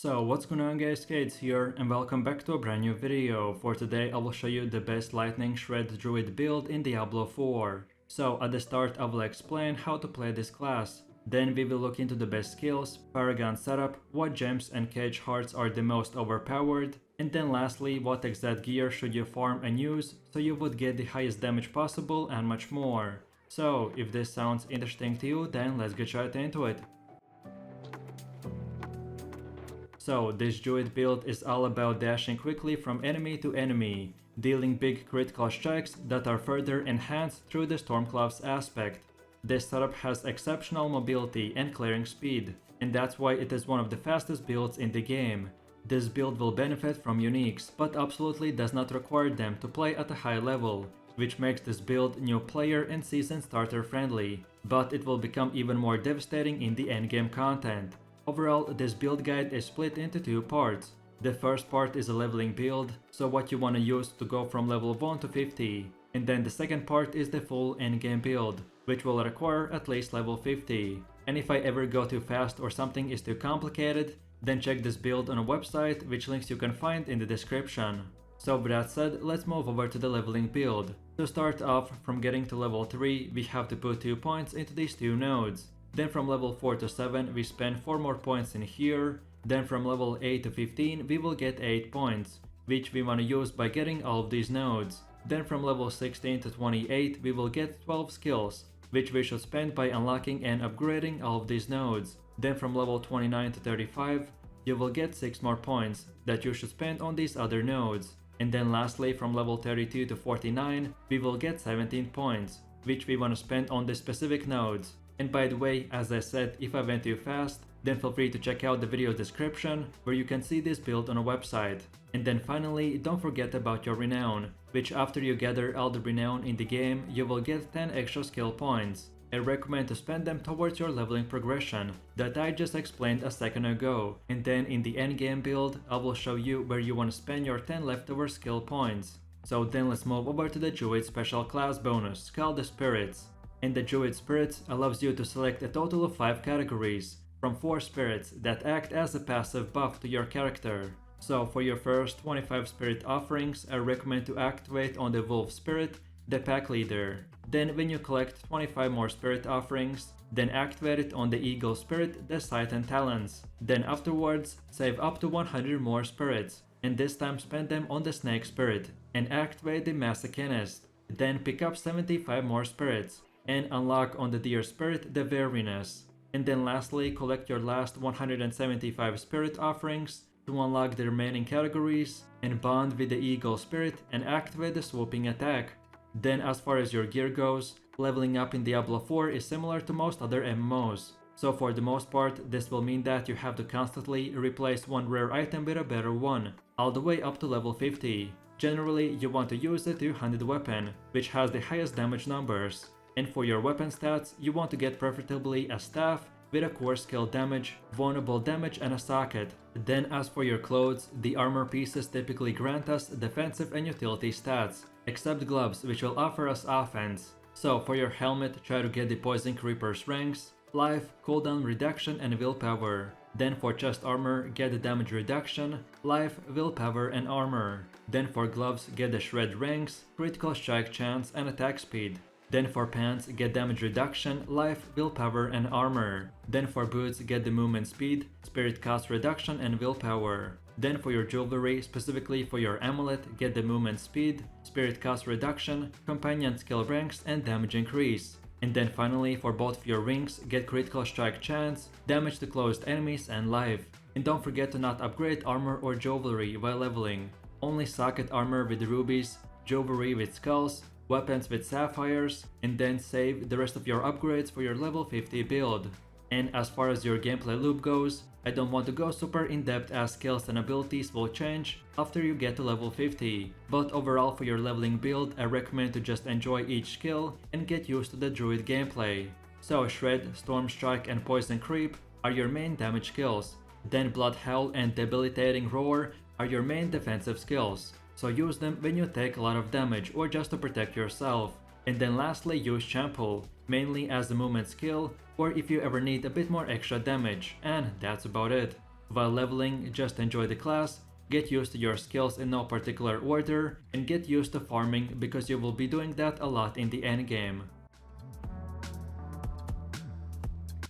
So what's going on guys, Skates here and welcome back to a brand new video. For today I will show you the best lightning shred druid build in Diablo 4. So at the start I will explain how to play this class. Then we will look into the best skills, paragon setup, what gems and cage hearts are the most overpowered, and then lastly what exact gear should you farm and use so you would get the highest damage possible and much more. So if this sounds interesting to you, then let's get right into it. So this druid build is all about dashing quickly from enemy to enemy, dealing big critical strikes that are further enhanced through the Stormcloud's aspect. This setup has exceptional mobility and clearing speed, and that's why it is one of the fastest builds in the game. This build will benefit from uniques, but absolutely does not require them to play at a high level, which makes this build new player and season starter friendly, but it will become even more devastating in the endgame content. Overall, this build guide is split into two parts. The first part is a leveling build, so what you wanna use to go from level 1 to 50. And then the second part is the full endgame build, which will require at least level 50. And if I ever go too fast or something is too complicated, then check this build on a website, which links you can find in the description. So with that said, let's move over to the leveling build. To start off, from getting to level 3, we have to put 2 points into these two nodes. Then from level 4 to 7 we spend 4 more points in here, then from level 8 to 15 we will get 8 points, which we wanna use by getting all of these nodes. Then from level 16 to 28 we will get 12 skills, which we should spend by unlocking and upgrading all of these nodes. Then from level 29 to 35 you will get 6 more points that you should spend on these other nodes. And then lastly from level 32 to 49 we will get 17 points, which we wanna spend on the specific nodes. And by the way, as I said, if I went too fast, then feel free to check out the video description where you can see this build on a website. And then finally, don't forget about your renown, which after you gather all the renown in the game, you will get 10 extra skill points. I recommend to spend them towards your leveling progression that I just explained a second ago. And then in the endgame build, I will show you where you want to spend your 10 leftover skill points. So then let's move over to the Druid special class bonus called the Spirits. And the Druid Spirits allows you to select a total of 5 categories, from 4 spirits that act as a passive buff to your character. So for your first 25 spirit offerings, I recommend to activate on the Wolf Spirit, the Pack Leader. Then when you collect 25 more spirit offerings, then activate it on the Eagle Spirit, the Sight and Talons. Then afterwards, save up to 100 more spirits, and this time spend them on the Snake Spirit, and activate the Masochist. Then pick up 75 more spirits, and unlock on the Deer Spirit the Weariness. And then lastly, collect your last 175 spirit offerings to unlock the remaining categories and bond with the Eagle Spirit and activate the swooping attack. Then as far as your gear goes, leveling up in Diablo 4 is similar to most other MMOs. So for the most part, this will mean that you have to constantly replace one rare item with a better one, all the way up to level 50. Generally, you want to use the two-handed weapon, which has the highest damage numbers. And for your weapon stats, you want to get preferably a staff with a core skill damage, vulnerable damage and a socket. Then as for your clothes, the armor pieces typically grant us defensive and utility stats, except gloves which will offer us offense. So for your helmet, try to get the Poison Creeper's ranks, life, cooldown reduction and willpower. Then for chest armor, get the damage reduction, life, willpower and armor. Then for gloves, get the shred ranks, critical strike chance and attack speed. Then for pants, get damage reduction, life, willpower and armor. Then for boots, get the movement speed, spirit cost reduction and willpower. Then for your jewelry, specifically for your amulet, get the movement speed, spirit cost reduction, companion skill ranks and damage increase. And then finally for both of your rings, get critical strike chance, damage to closed enemies and life. And don't forget to not upgrade armor or jewelry while leveling. Only socket armor with rubies, jewelry with skulls, weapons with sapphires, and then save the rest of your upgrades for your level 50 build. And as far as your gameplay loop goes, I don't want to go super in depth as skills and abilities will change after you get to level 50, but overall for your leveling build I recommend to just enjoy each skill and get used to the Druid gameplay. So Shred, Storm Strike and Poison Creep are your main damage skills, then Blood Howl and Debilitating Roar are your main defensive skills. So use them when you take a lot of damage or just to protect yourself. And then lastly use Trample, mainly as a movement skill or if you ever need a bit more extra damage, and that's about it. While leveling, just enjoy the class, get used to your skills in no particular order, and get used to farming because you will be doing that a lot in the endgame.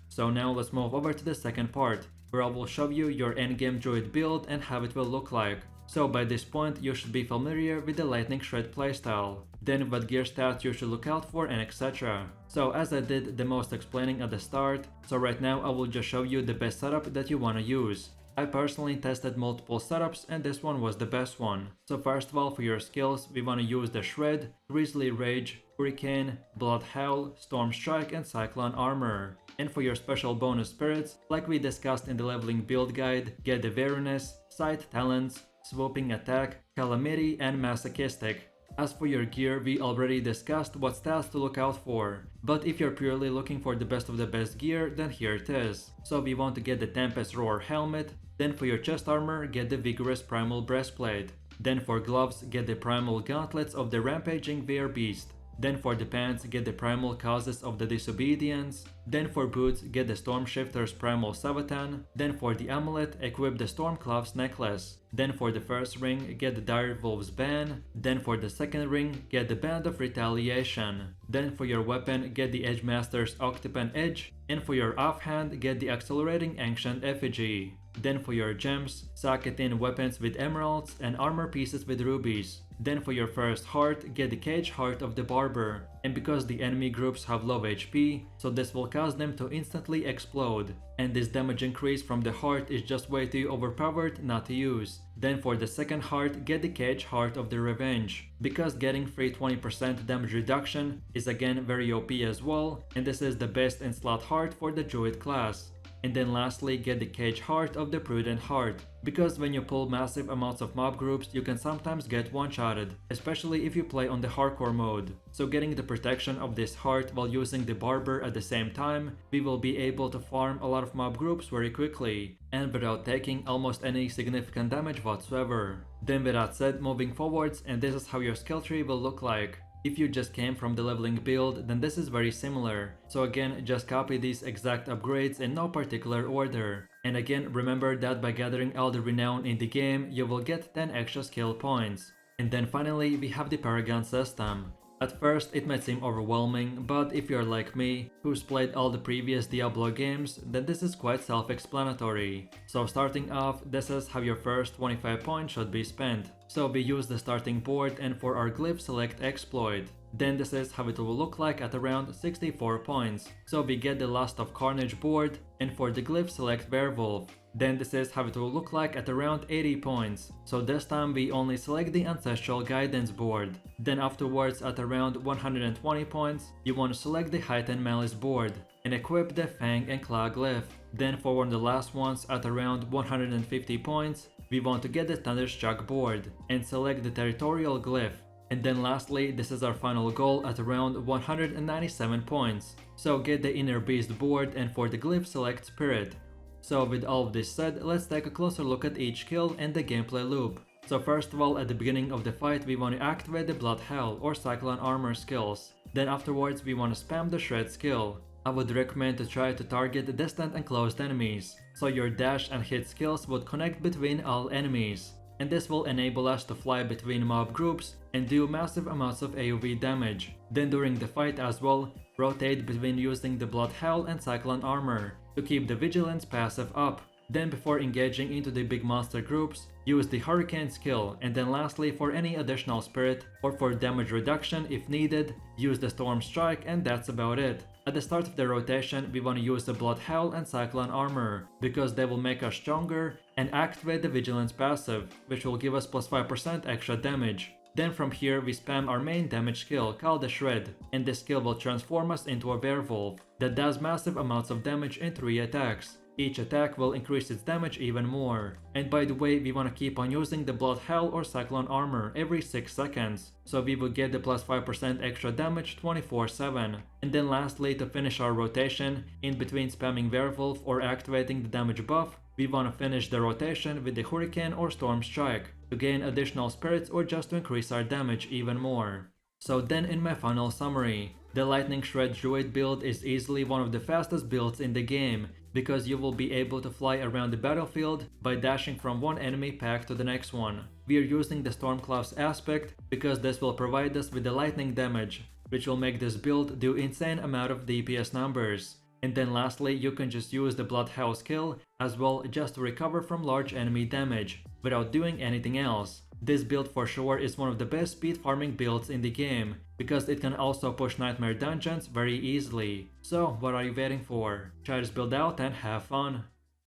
So now let's move over to the second part, where I will show you your endgame druid build and how it will look like. So by this point you should be familiar with the lightning shred playstyle, then what gear stats you should look out for and etc. So as I did the most explaining at the start, so right now I will just show you the best setup that you wanna use. I personally tested multiple setups and this one was the best one. So first of all, for your skills we wanna use the Shred, Grizzly Rage, Hurricane, Blood Howl, Storm Strike and Cyclone Armor. And for your special bonus spirits, like we discussed in the leveling build guide, get the Weariness, Sight Talents, Swooping Attack, Calamity and Masochistic. As for your gear, we already discussed what stats to look out for, but if you're purely looking for the best of the best gear, then here it is. So we want to get the Tempest Roar helmet, then for your chest armor, get the Vigorous Primal breastplate, then for gloves, get the Primal gauntlets of the Rampaging Beast, then for the pants, get the Primal Causes of the Disobedience, then for boots, get the Stormshifter's Primal Savatan, then for the amulet, equip the Stormcloud's necklace, then for the first ring, get the Dire Wolf's ban, then for the second ring, get the Band of Retaliation, then for your weapon, get the Edgemaster's Octopan Edge, and for your offhand, get the Accelerating Ancient Effigy. Then for your gems, socket in weapons with emeralds and armor pieces with rubies. Then for your first heart, get the Cage Heart of the Barber. And because the enemy groups have low HP, so this will cause them to instantly explode. And this damage increase from the heart is just way too overpowered not to use. Then for the second heart, get the Cage Heart of the Revenge. Because getting free 20% damage reduction is again very OP as well, and this is the best in slot heart for the Druid class. And then lastly, get the Cage Heart of the Prudent Heart, because when you pull massive amounts of mob groups you can sometimes get one-shotted, especially if you play on the hardcore mode. So getting the protection of this heart while using the Barber at the same time, we will be able to farm a lot of mob groups very quickly, and without taking almost any significant damage whatsoever. Then with that said, moving forwards, and this is how your skill tree will look like. If you just came from the leveling build, then this is very similar. So again, just copy these exact upgrades in no particular order. And again, remember that by gathering all the renown in the game, you will get 10 extra skill points. And then finally, we have the paragon system. At first, it might seem overwhelming, but if you're like me, who's played all the previous Diablo games, then this is quite self-explanatory. So starting off, this is how your first 25 points should be spent. So we use the starting board and for our glyph select exploit. Then this is how it will look like at around 64 points. So we get the Lust of Carnage board, and for the glyph select Werewolf. Then this is how it will look like at around 80 points. So this time we only select the Ancestral Guidance board. Then afterwards at around 120 points, you want to select the Heightened Malice board and equip the Fang and Claw glyph. Then for one of the last ones at around 150 points, we want to get the Thunderstruck board and select the Territorial glyph. And then lastly, this is our final goal at around 197 points. So get the Inner Beast board and for the glyph select Spirit. So with all of this said, let's take a closer look at each skill and the gameplay loop. So first of all, at the beginning of the fight we want to activate the Blood Howl or Cyclone Armor skills. Then afterwards we want to spam the Shred skill. I would recommend to try to target distant and closed enemies, so your dash and hit skills would connect between all enemies. And this will enable us to fly between mob groups and do massive amounts of AoE damage. Then during the fight as well, rotate between using the Blood Howl and Cyclone Armor to keep the Vigilance passive up. Then before engaging into the big monster groups, use the Hurricane skill, and then lastly for any additional spirit or for damage reduction if needed, use the Storm Strike, and that's about it. At the start of the rotation, we want to use the Blood Howl and Cyclone Armor, because they will make us stronger, and activate the Vigilance passive, which will give us plus 5% extra damage. Then from here we spam our main damage skill called the Shred, and this skill will transform us into a werewolf that does massive amounts of damage in 3 attacks. Each attack will increase its damage even more. And by the way, we want to keep on using the Blood Howl or Cyclone Armor every 6 seconds, so we will get the plus 5% extra damage 24/7. And then lastly, to finish our rotation, in between spamming Werewolf or activating the damage buff, we want to finish the rotation with the Hurricane or Storm Strike to gain additional spirits or just to increase our damage even more. So then in my final summary, the Lightning Shred Druid build is easily one of the fastest builds in the game, because you will be able to fly around the battlefield by dashing from one enemy pack to the next one. We are using the Stormcloud's aspect because this will provide us with the lightning damage, which will make this build do insane amount of DPS numbers. And then lastly, you can just use the Bloodhouse skill as well just to recover from large enemy damage, without doing anything else. This build for sure is one of the best speed farming builds in the game, because it can also push nightmare dungeons very easily. So what are you waiting for? Try this build out and have fun!